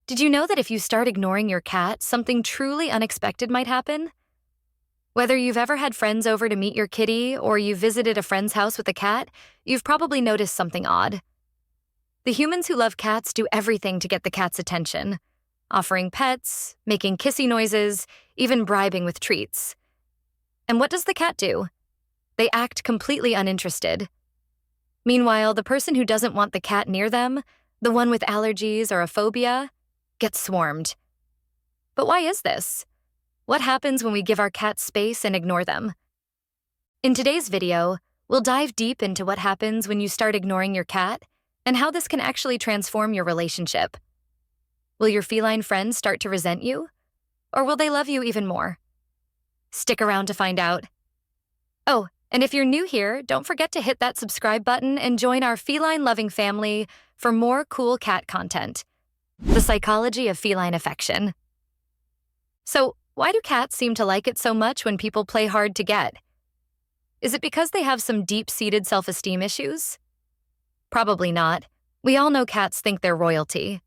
Did you know that if you start ignoring your cat, something truly unexpected might happen? Whether you've ever had friends over to meet your kitty or you visited a friend's house with a cat, you've probably noticed something odd. The humans who love cats do everything to get the cat's attention, offering pets, making kissy noises, even bribing with treats. And what does the cat do? They act completely uninterested. Meanwhile, the person who doesn't want the cat near them, the one with allergies or a phobia, gets swarmed. But why is this? What happens when we give our cats space and ignore them? In today's video, we'll dive deep into what happens when you start ignoring your cat and how this can actually transform your relationship. Will your feline friends start to resent you? Or will they love you even more? Stick around to find out. Oh, and if you're new here, don't forget to hit that subscribe button and join our feline-loving family for more cool cat content. The psychology of feline affection. So, why do cats seem to like it so much when people play hard to get? Is it because they have some deep-seated self-esteem issues? Probably not. We all know cats think they're royalty.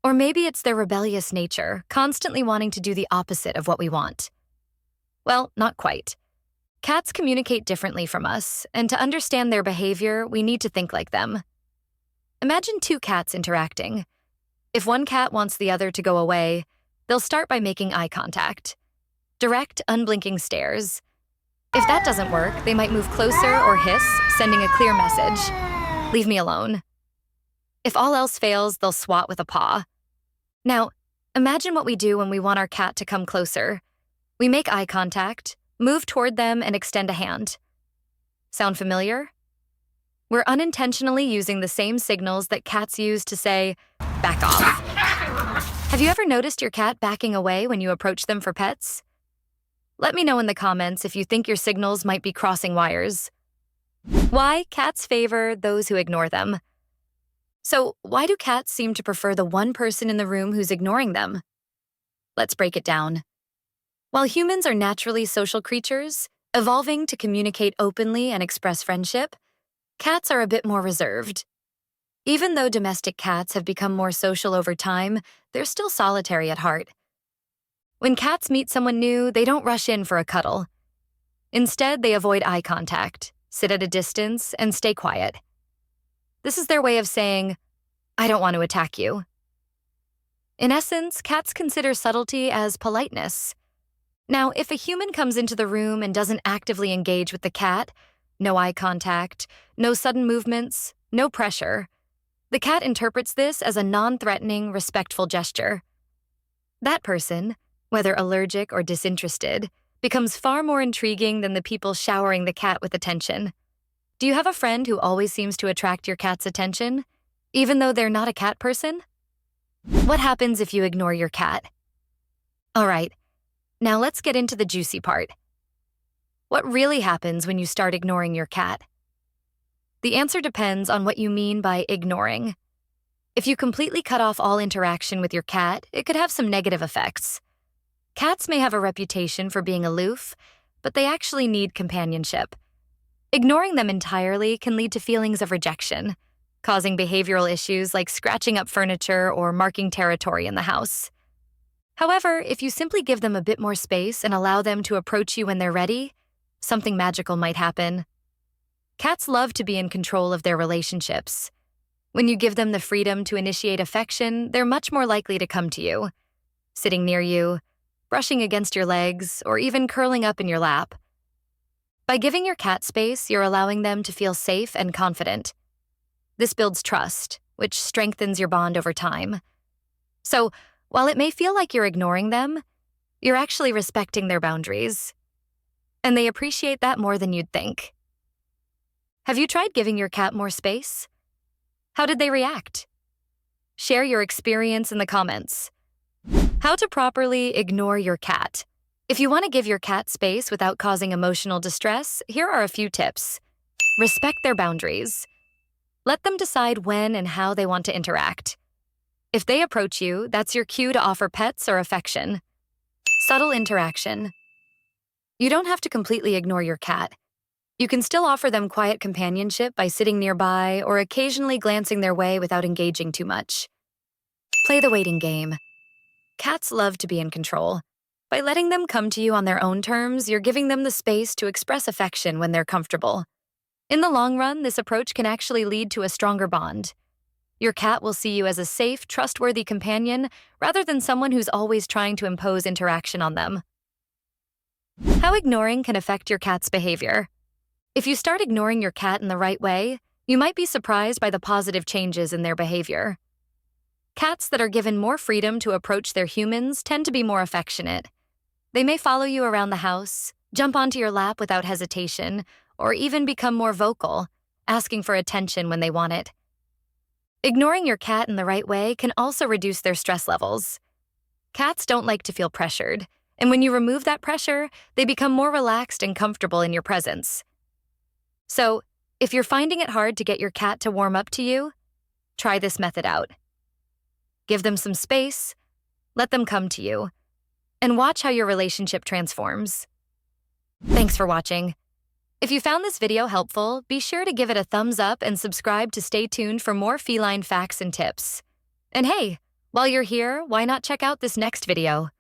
Or maybe it's their rebellious nature, constantly wanting to do the opposite of what we want. Well, not quite. Cats communicate differently from us, and to understand their behavior, we need to think like them. Imagine two cats interacting. If one cat wants the other to go away, they'll start by making eye contact. Direct, unblinking stares. If that doesn't work, they might move closer or hiss, sending a clear message. Leave me alone. If all else fails, they'll swat with a paw. Now, imagine what we do when we want our cat to come closer. We make eye contact, move toward them, and extend a hand. Sound familiar? We're unintentionally using the same signals that cats use to say, back off. Have you ever noticed your cat backing away when you approach them for pets? Let me know in the comments if you think your signals might be crossing wires. Why cats favor those who ignore them. So, why do cats seem to prefer the one person in the room who's ignoring them? Let's break it down. While humans are naturally social creatures, evolving to communicate openly and express friendship, cats are a bit more reserved. Even though domestic cats have become more social over time, they're still solitary at heart. When cats meet someone new, they don't rush in for a cuddle. Instead, they avoid eye contact, sit at a distance, and stay quiet. This is their way of saying, I don't want to attack you. In essence, cats consider subtlety as politeness. Now, if a human comes into the room and doesn't actively engage with the cat, no eye contact, no sudden movements, no pressure, the cat interprets this as a non-threatening, respectful gesture. That person, whether allergic or disinterested, becomes far more intriguing than the people showering the cat with attention. Do you have a friend who always seems to attract your cat's attention, even though they're not a cat person? What happens if you ignore your cat? All right, now let's get into the juicy part. What really happens when you start ignoring your cat? The answer depends on what you mean by ignoring. If you completely cut off all interaction with your cat, it could have some negative effects. Cats may have a reputation for being aloof, but they actually need companionship. Ignoring them entirely can lead to feelings of rejection, causing behavioral issues like scratching up furniture or marking territory in the house. However, if you simply give them a bit more space and allow them to approach you when they're ready, something magical might happen. Cats love to be in control of their relationships. When you give them the freedom to initiate affection, they're much more likely to come to you, sitting near you, brushing against your legs, or even curling up in your lap. By giving your cat space, you're allowing them to feel safe and confident. This builds trust, which strengthens your bond over time. So, while it may feel like you're ignoring them, you're actually respecting their boundaries. And they appreciate that more than you'd think. Have you tried giving your cat more space? How did they react? Share your experience in the comments. How to properly ignore your cat. If you want to give your cat space without causing emotional distress, here are a few tips. Respect their boundaries. Let them decide when and how they want to interact. If they approach you, that's your cue to offer pets or affection. Subtle interaction. You don't have to completely ignore your cat. You can still offer them quiet companionship by sitting nearby or occasionally glancing their way without engaging too much. Play the waiting game. Cats love to be in control. By letting them come to you on their own terms, you're giving them the space to express affection when they're comfortable. In the long run, this approach can actually lead to a stronger bond. Your cat will see you as a safe, trustworthy companion rather than someone who's always trying to impose interaction on them. How ignoring can affect your cat's behavior. If you start ignoring your cat in the right way, you might be surprised by the positive changes in their behavior. Cats that are given more freedom to approach their humans tend to be more affectionate. They may follow you around the house, jump onto your lap without hesitation, or even become more vocal, asking for attention when they want it. Ignoring your cat in the right way can also reduce their stress levels. Cats don't like to feel pressured, and when you remove that pressure, they become more relaxed and comfortable in your presence. So, if you're finding it hard to get your cat to warm up to you, try this method out. Give them some space, let them come to you, and watch how your relationship transforms. Thanks for watching. If you found this video helpful, be sure to give it a thumbs up and subscribe to stay tuned for more feline facts and tips. And hey, while you're here, why not check out this next video?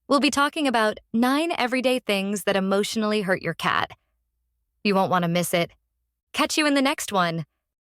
We'll be talking about 9 everyday things that emotionally hurt your cat. You won't want to miss it. Catch you in the next one.